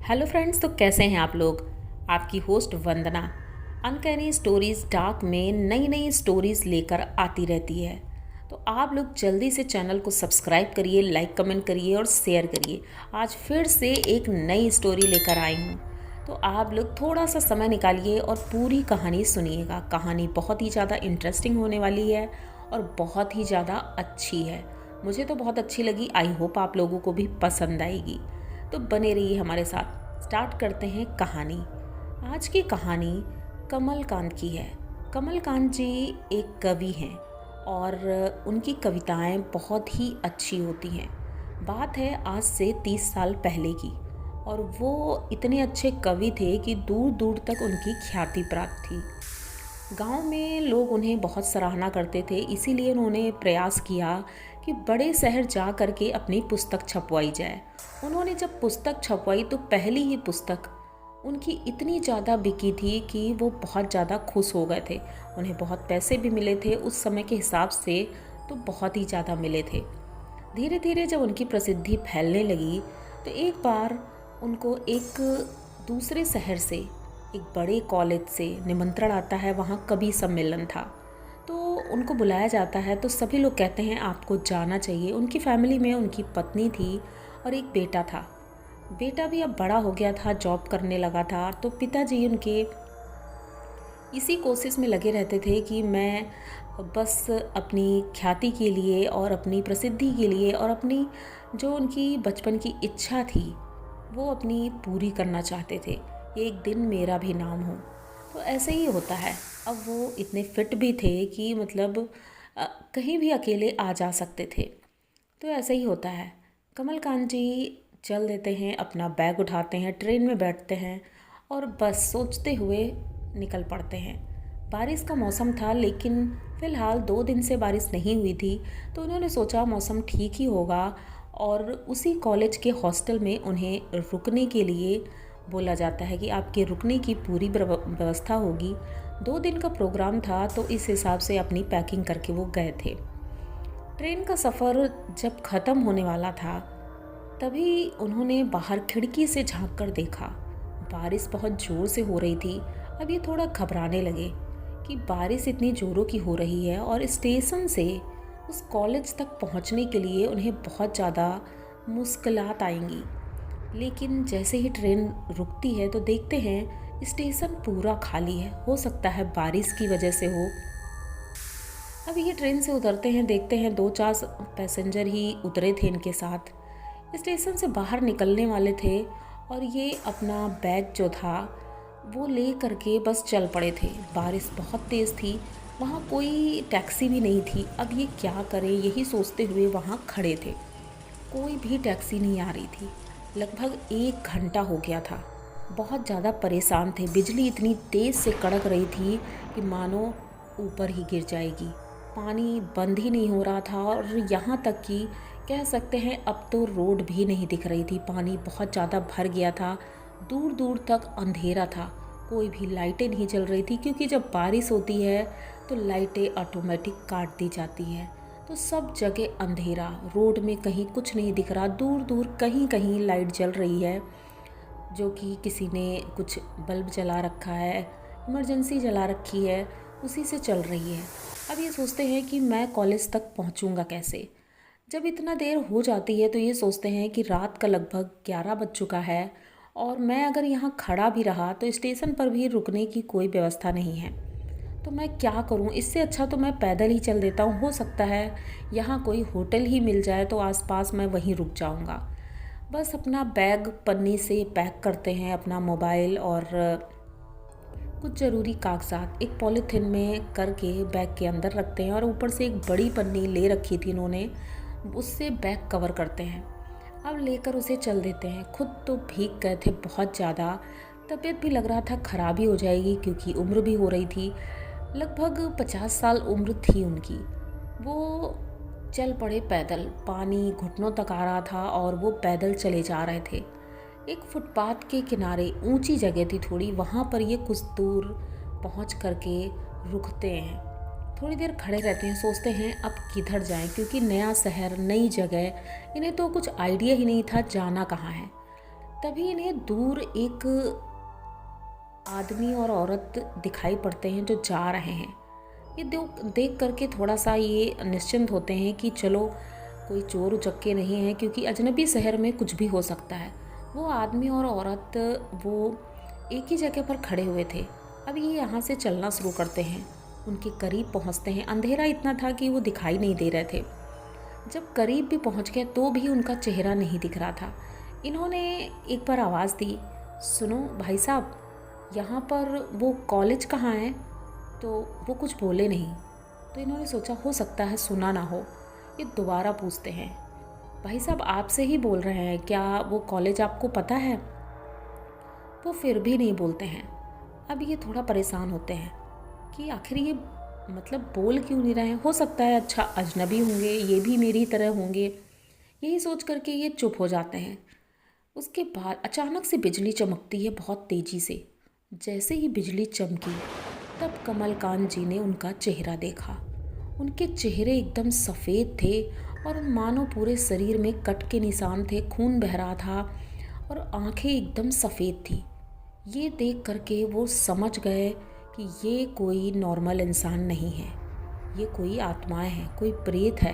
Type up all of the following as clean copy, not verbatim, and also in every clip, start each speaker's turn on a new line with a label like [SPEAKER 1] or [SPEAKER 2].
[SPEAKER 1] Hello friends, तो कैसे हैं आप लोग। आपकी होस्ट वंदना अनकैनी स्टोरीज़ डार्क में नई नई स्टोरीज़ लेकर आती रहती है। तो आप लोग जल्दी से चैनल को सब्सक्राइब करिए, लाइक कमेंट करिए और शेयर करिए। आज फिर से एक नई स्टोरी लेकर आई हूँ, तो आप लोग थोड़ा सा समय निकालिए और पूरी कहानी सुनिएगा। कहानी बहुत ही ज़्यादा इंटरेस्टिंग होने वाली है और बहुत ही ज़्यादा अच्छी है। मुझे तो बहुत अच्छी लगी। आई होप आप लोगों को भी पसंद आएगी। तो बने रहिए हमारे साथ। स्टार्ट करते हैं कहानी। आज की कहानी कमलकांत की है। कमलकांत जी एक कवि हैं और उनकी कविताएं बहुत ही अच्छी होती हैं। बात है आज से 30 साल पहले की, और वो इतने अच्छे कवि थे कि दूर दूर तक उनकी ख्याति प्राप्त थी। गांव में लोग उन्हें बहुत सराहना करते थे, इसीलिए उन्होंने प्रयास किया कि बड़े शहर जा कर के अपनी पुस्तक छपवाई जाए। उन्होंने जब पुस्तक छपवाई तो पहली ही पुस्तक उनकी इतनी ज़्यादा बिकी थी कि वो बहुत ज़्यादा खुश हो गए थे। उन्हें बहुत पैसे भी मिले थे उस समय के हिसाब से, तो बहुत ही ज़्यादा मिले थे। धीरे धीरे जब उनकी प्रसिद्धि फैलने लगी तो एक बार उनको एक दूसरे शहर से, एक बड़े कॉलेज से निमंत्रण आता है। वहाँ कवि सम्मेलन था, तो उनको बुलाया जाता है। तो सभी लोग कहते हैं आपको जाना चाहिए। उनकी फैमिली में उनकी पत्नी थी और एक बेटा था। बेटा भी अब बड़ा हो गया था, जॉब करने लगा था। तो पिताजी उनके इसी कोशिश में लगे रहते थे कि मैं बस अपनी ख्याति के लिए और अपनी प्रसिद्धि के लिए और अपनी जो उनकी बचपन की इच्छा थी वो अपनी पूरी करना चाहते थे। एक दिन मेरा भी नाम हो। तो ऐसे ही होता है। अब वो इतने फिट भी थे कि मतलब कहीं भी अकेले आ जा सकते थे। तो ऐसे ही होता है। कमलकांत जी चल देते हैं, अपना बैग उठाते हैं, ट्रेन में बैठते हैं और बस सोचते हुए निकल पड़ते हैं। बारिश का मौसम था, लेकिन फ़िलहाल 2 दिन से बारिश नहीं हुई थी। तो उन्होंने सोचा मौसम ठीक ही होगा, और उसी कॉलेज के हॉस्टल में उन्हें रुकने के लिए बोला जाता है कि आपके रुकने की पूरी व्यवस्था होगी। 2 दिन का प्रोग्राम था, तो इस हिसाब से अपनी पैकिंग करके वो गए थे। ट्रेन का सफ़र जब ख़त्म होने वाला था तभी उन्होंने बाहर खिड़की से झांक कर देखा। बारिश बहुत ज़ोर से हो रही थी। अब ये थोड़ा घबराने लगे कि बारिश इतनी ज़ोरों की हो रही है और स्टेशन से उस कॉलेज तक पहुंचने के लिए उन्हें बहुत ज़्यादा मुश्किलात आएंगी। लेकिन जैसे ही ट्रेन रुकती है तो देखते हैं स्टेशन पूरा खाली है। हो सकता है बारिश की वजह से हो। अब ये ट्रेन से उतरते हैं, देखते हैं 2-4 पैसेंजर ही उतरे थे इनके साथ। स्टेशन से बाहर निकलने वाले थे और ये अपना बैग जो था वो ले करके बस चल पड़े थे। बारिश बहुत तेज़ थी, वहाँ कोई टैक्सी भी नहीं थी। अब ये क्या करें, यही सोचते हुए वहाँ खड़े थे। कोई भी टैक्सी नहीं आ रही थी। लगभग 1 घंटा हो गया था। बहुत ज़्यादा परेशान थे। बिजली इतनी तेज़ से कड़क रही थी कि मानो ऊपर ही गिर जाएगी। पानी बंद ही नहीं हो रहा था, और यहाँ तक कि कह सकते हैं अब तो रोड भी नहीं दिख रही थी। पानी बहुत ज़्यादा भर गया था। दूर दूर तक अंधेरा था। कोई भी लाइटें नहीं जल रही थी, क्योंकि जब बारिश होती है तो लाइटें ऑटोमेटिक काट दी जाती हैं। तो सब जगह अंधेरा, रोड में कहीं कुछ नहीं दिख रहा। दूर दूर कहीं कहीं लाइट जल रही है, जो कि किसी ने कुछ बल्ब जला रखा है, इमरजेंसी जला रखी है, उसी से चल रही है। अब ये सोचते हैं कि मैं कॉलेज तक पहुंचूंगा कैसे। जब इतना देर हो जाती है तो ये सोचते हैं कि रात का लगभग 11 बज चुका है, और मैं अगर यहाँ खड़ा भी रहा तो स्टेशन पर भी रुकने की कोई व्यवस्था नहीं है। तो मैं क्या करूँ, इससे अच्छा तो मैं पैदल ही चल देता हूँ। हो सकता है यहाँ कोई होटल ही मिल जाए तो आसपास मैं वहीं रुक जाऊँगा। बस अपना बैग पन्नी से पैक करते हैं, अपना मोबाइल और कुछ ज़रूरी कागजात एक पॉलीथिन में करके बैग के अंदर रखते हैं, और ऊपर से एक बड़ी पन्नी ले रखी थी इन्होंने, उससे बैग कवर करते हैं। अब लेकर उसे चल देते हैं। खुद तो भीग गए थे बहुत ज़्यादा। तबीयत भी लग रहा था ख़राब ही हो जाएगी, क्योंकि उम्र भी हो रही थी। लगभग 50 साल उम्र थी उनकी। वो चल पड़े पैदल। पानी घुटनों तक आ रहा था और वो पैदल चले जा रहे थे। एक फुटपाथ के किनारे ऊंची जगह थी थोड़ी, वहाँ पर ये कुछ दूर पहुँच करके रुकते हैं। थोड़ी देर खड़े रहते हैं, सोचते हैं अब किधर जाएं, क्योंकि नया शहर, नई जगह, इन्हें तो कुछ आइडिया ही नहीं था जाना कहाँ है। तभी इन्हें दूर एक आदमी और औरत दिखाई पड़ते हैं जो जा रहे हैं। ये देख करके थोड़ा सा ये निश्चिंत होते हैं कि चलो कोई चोर उचक्के नहीं है, क्योंकि अजनबी शहर में कुछ भी हो सकता है। वो आदमी और औरत वो एक ही जगह पर खड़े हुए थे। अब ये यहाँ से चलना शुरू करते हैं, उनके करीब पहुँचते हैं। अंधेरा इतना था कि वो दिखाई नहीं दे रहे थे। जब करीब भी पहुँच गए तो भी उनका चेहरा नहीं दिख रहा था। इन्होंने एक बार आवाज़ दी, सुनो भाई साहब, यहाँ पर वो कॉलेज कहाँ है? तो वो कुछ बोले नहीं। तो इन्होंने सोचा हो सकता है सुना ना हो। ये दोबारा पूछते हैं, भाई साहब आपसे ही बोल रहे हैं, क्या वो कॉलेज आपको पता है? वो फिर भी नहीं बोलते हैं। अब ये थोड़ा परेशान होते हैं कि आखिर ये मतलब बोल क्यों नहीं रहे हैं। हो सकता है अच्छा अजनबी होंगे, ये भी मेरी तरह होंगे, यही सोच करके ये चुप हो जाते हैं। उसके बाद अचानक से बिजली चमकती है बहुत तेज़ी से। जैसे ही बिजली चमकी तब कमलकांत जी ने उनका चेहरा देखा। उनके चेहरे एकदम सफ़ेद थे और मानो पूरे शरीर में कट के निशान थे, खून बह रहा था और आंखें एकदम सफ़ेद थी। ये देख करके वो समझ गए कि ये कोई नॉर्मल इंसान नहीं है, ये कोई आत्माएं हैं, कोई प्रेत है।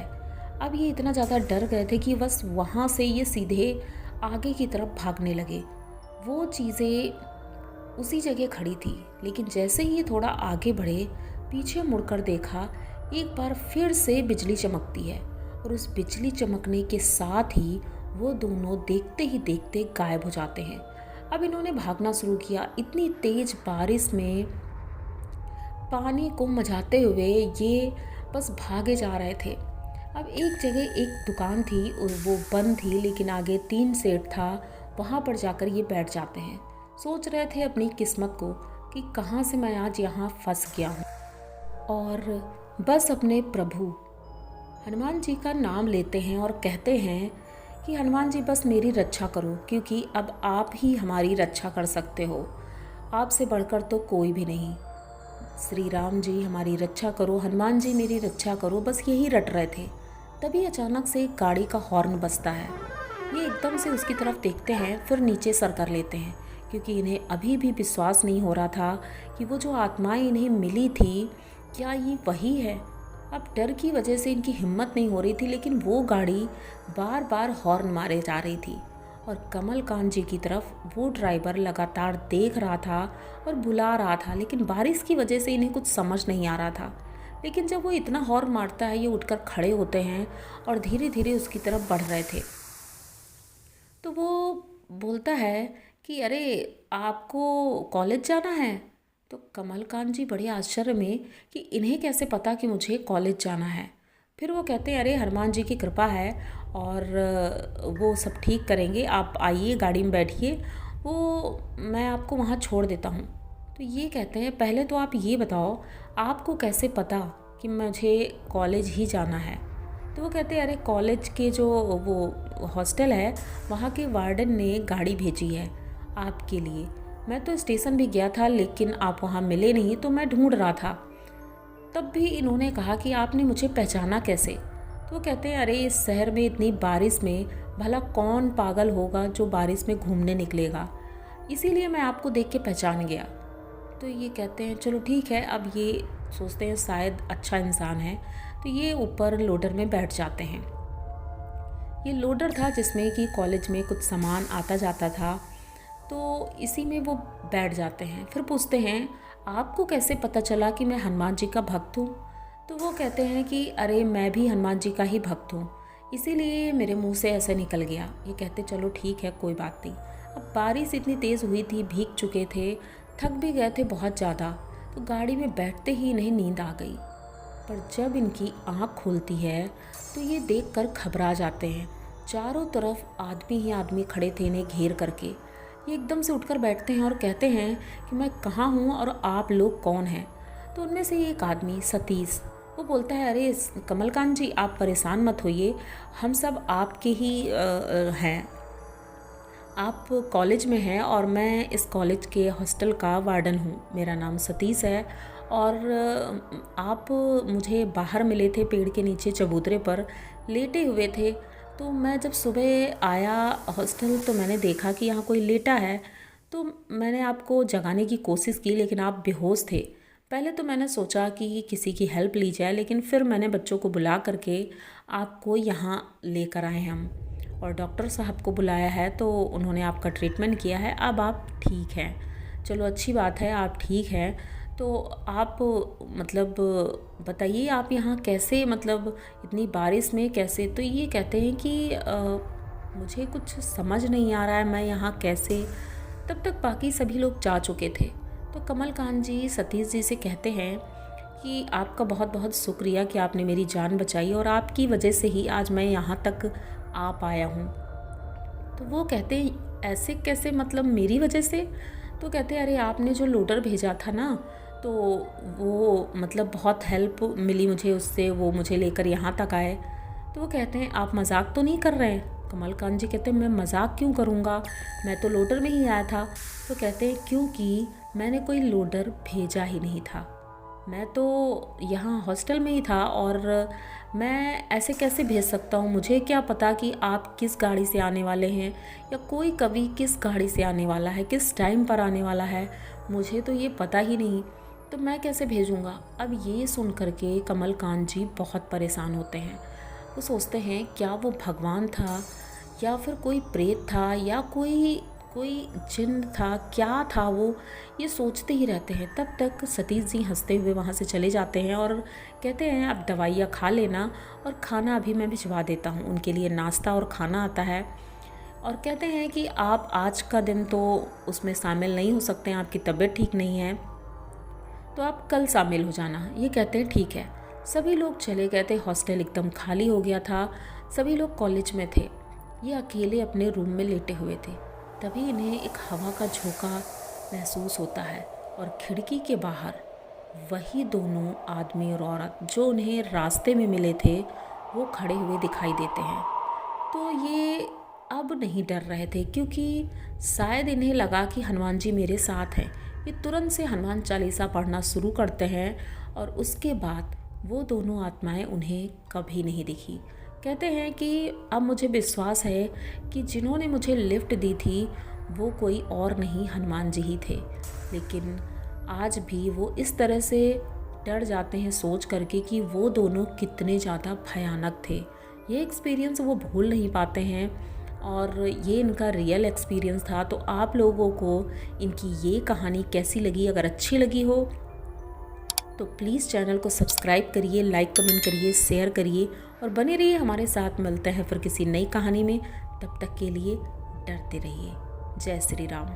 [SPEAKER 1] अब ये इतना ज़्यादा डर गए थे कि बस वहाँ से ये सीधे आगे की तरफ भागने लगे। वो चीज़ें उसी जगह खड़ी थी, लेकिन जैसे ही ये थोड़ा आगे बढ़े, पीछे मुड़कर देखा, एक बार फिर से बिजली चमकती है और उस बिजली चमकने के साथ ही वो दोनों देखते ही देखते गायब हो जाते हैं। अब इन्होंने भागना शुरू किया। इतनी तेज बारिश में पानी को मचाते हुए ये बस भागे जा रहे थे। अब एक जगह एक दुकान थी और वो बंद थी, लेकिन आगे 3 सेट था, वहाँ पर जाकर ये बैठ जाते हैं। सोच रहे थे अपनी किस्मत को कि कहाँ से मैं आज यहाँ फंस गया हूँ, और बस अपने प्रभु हनुमान जी का नाम लेते हैं और कहते हैं कि हनुमान जी बस मेरी रक्षा करो, क्योंकि अब आप ही हमारी रक्षा कर सकते हो, आपसे बढ़कर तो कोई भी नहीं। श्री राम जी हमारी रक्षा करो, हनुमान जी मेरी रक्षा करो, बस यही रट रहे थे। तभी अचानक से एक गाड़ी का हॉर्न बजता है। ये एकदम से उसकी तरफ देखते हैं, फिर नीचे सर कर लेते हैं, क्योंकि इन्हें अभी भी विश्वास नहीं हो रहा था कि वो जो आत्माएं इन्हें मिली थी क्या ये वही है। अब डर की वजह से इनकी हिम्मत नहीं हो रही थी, लेकिन वो गाड़ी बार बार हॉर्न मारे जा रही थी और कमलकांत जी की तरफ वो ड्राइवर लगातार देख रहा था और बुला रहा था, लेकिन बारिश की वजह से इन्हें कुछ समझ नहीं आ रहा था। लेकिन जब वो इतना हॉर्न मारता है, ये उठकर खड़े होते हैं और धीरे धीरे उसकी तरफ बढ़ रहे थे। तो वो बोलता है कि अरे आपको कॉलेज जाना है? तो कमलकांत जी बड़े आश्चर्य में कि इन्हें कैसे पता कि मुझे कॉलेज जाना है। फिर वो कहते हैं अरे हनुमान जी की कृपा है और वो सब ठीक करेंगे, आप आइए गाड़ी में बैठिए, वो मैं आपको वहाँ छोड़ देता हूँ। तो ये कहते हैं पहले तो आप ये बताओ आपको कैसे पता कि मुझे कॉलेज ही जाना है? तो वो कहते हैं अरे कॉलेज के जो वो हॉस्टल है वहाँ के वार्डन ने गाड़ी भेजी है आपके लिए। मैं तो स्टेशन भी गया था, लेकिन आप वहाँ मिले नहीं, तो मैं ढूंढ रहा था। तब भी इन्होंने कहा कि आपने मुझे पहचाना कैसे? तो वो कहते हैं अरे इस शहर में इतनी बारिश में भला कौन पागल होगा जो बारिश में घूमने निकलेगा, इसीलिए मैं आपको देख के पहचान गया। तो ये कहते हैं चलो ठीक है। अब ये सोचते हैं शायद अच्छा इंसान है, तो ये ऊपर लोडर में बैठ जाते हैं। ये लोडर था जिसमें कि कॉलेज में कुछ सामान आता जाता था, तो इसी में वो बैठ जाते हैं। फिर पूछते हैं आपको कैसे पता चला कि मैं हनुमान जी का भक्त हूँ? तो वो कहते हैं कि अरे मैं भी हनुमान जी का ही भक्त हूँ, इसीलिए मेरे मुंह से ऐसे निकल गया। ये कहते चलो ठीक है कोई बात नहीं। अब बारिश इतनी तेज़ हुई थी, भीग चुके थे, थक भी गए थे बहुत ज़्यादा, तो गाड़ी में बैठते ही इन्हें नींद आ गई। पर जब इनकी आँख खुलती है तो ये देखकर घबरा जाते हैं। चारों तरफ आदमी ही आदमी खड़े थे इन्हें घेर करके। ये एकदम से उठकर बैठते हैं और कहते हैं कि मैं कहाँ हूँ और आप लोग कौन हैं? तो उनमें से एक आदमी सतीश, वो बोलता है अरे कमलकांत जी आप परेशान मत होइए, हम सब आपके ही हैं। आप कॉलेज में हैं और मैं इस कॉलेज के हॉस्टल का वार्डन हूँ। मेरा नाम सतीश है और आप मुझे बाहर मिले थे, पेड़ के नीचे चबूतरे पर लेटे हुए थे। तो मैं जब सुबह आया हॉस्टल तो मैंने देखा कि यहाँ कोई लेटा है। तो मैंने आपको जगाने की कोशिश की लेकिन आप बेहोश थे। पहले तो मैंने सोचा कि किसी की हेल्प ली जाए, लेकिन फिर मैंने बच्चों को बुला करके आपको यहाँ लेकर आए हैं हम, और डॉक्टर साहब को बुलाया है तो उन्होंने आपका ट्रीटमेंट किया है। अब आप ठीक हैं। चलो अच्छी बात है, आप ठीक हैं। तो आप मतलब बताइए आप यहाँ कैसे, मतलब इतनी बारिश में कैसे? तो ये कहते हैं कि मुझे कुछ समझ नहीं आ रहा है मैं यहाँ कैसे। तब तक बाकी सभी लोग जा चुके थे। तो कमलकांत जी सतीश जी से कहते हैं कि आपका बहुत बहुत शुक्रिया कि आपने मेरी जान बचाई, और आपकी वजह से ही आज मैं यहाँ तक आ पाया हूँ। तो वो कहते हैं ऐसे कैसे, मतलब मेरी वजह से? तो कहते हैं अरे आपने जो लोडर भेजा था ना, तो वो मतलब बहुत हेल्प मिली मुझे उससे, वो मुझे लेकर यहाँ तक आए। तो वो कहते हैं आप मजाक तो नहीं कर रहे हैं? कमलकांत जी कहते हैं मैं मजाक क्यों करूँगा, मैं तो लोडर में ही आया था। तो कहते हैं क्योंकि मैंने कोई लोडर भेजा ही नहीं था, मैं तो यहाँ हॉस्टल में ही था, और मैं ऐसे कैसे भेज सकता हूँ? मुझे क्या पता कि आप किस गाड़ी से आने वाले हैं, या कोई कभी किस गाड़ी से आने वाला है, किस टाइम पर आने वाला है, मुझे तो ये पता ही नहीं। तो मैं कैसे भेजूँगा? अब ये सुन करके कमलकांत जी बहुत परेशान होते हैं। वो सोचते हैं क्या वो भगवान था, या फिर कोई प्रेत था, या कोई कोई जिन्न था, क्या था वो, ये सोचते ही रहते हैं। तब तक सतीश जी हंसते हुए वहाँ से चले जाते हैं और कहते हैं आप दवाइयाँ खा लेना, और खाना अभी मैं भिजवा देता हूँ। उनके लिए नाश्ता और खाना आता है, और कहते हैं कि आप आज का दिन तो उसमें शामिल नहीं हो सकते हैं, आपकी तबीयत ठीक नहीं है, तो आप कल शामिल हो जाना। ये कहते हैं ठीक है। सभी लोग चले गए थे, हॉस्टल एकदम खाली हो गया था, सभी लोग कॉलेज में थे। ये अकेले अपने रूम में लेटे हुए थे। तभी इन्हें एक हवा का झोंका महसूस होता है, और खिड़की के बाहर वही दोनों आदमी और औरत जो उन्हें रास्ते में मिले थे वो खड़े हुए दिखाई देते हैं। तो ये अब नहीं डर रहे थे, क्योंकि शायद इन्हें लगा कि हनुमान जी मेरे साथ हैं। ये तुरंत से हनुमान चालीसा पढ़ना शुरू करते हैं, और उसके बाद वो दोनों आत्माएं उन्हें कभी नहीं दिखी। कहते हैं कि अब मुझे विश्वास है कि जिन्होंने मुझे लिफ्ट दी थी वो कोई और नहीं, हनुमान जी ही थे। लेकिन आज भी वो इस तरह से डर जाते हैं सोच करके कि वो दोनों कितने ज़्यादा भयानक थे। ये एक्सपीरियंस वो भूल नहीं पाते हैं, और ये इनका रियल एक्सपीरियंस था। तो आप लोगों को इनकी ये कहानी कैसी लगी? अगर अच्छी लगी हो तो प्लीज़ चैनल को सब्सक्राइब करिए, लाइक कमेंट करिए, शेयर करिए, और बने रहिए हमारे साथ। मिलते हैं फिर किसी नई कहानी में। तब तक के लिए डरते रहिए। जय श्री राम।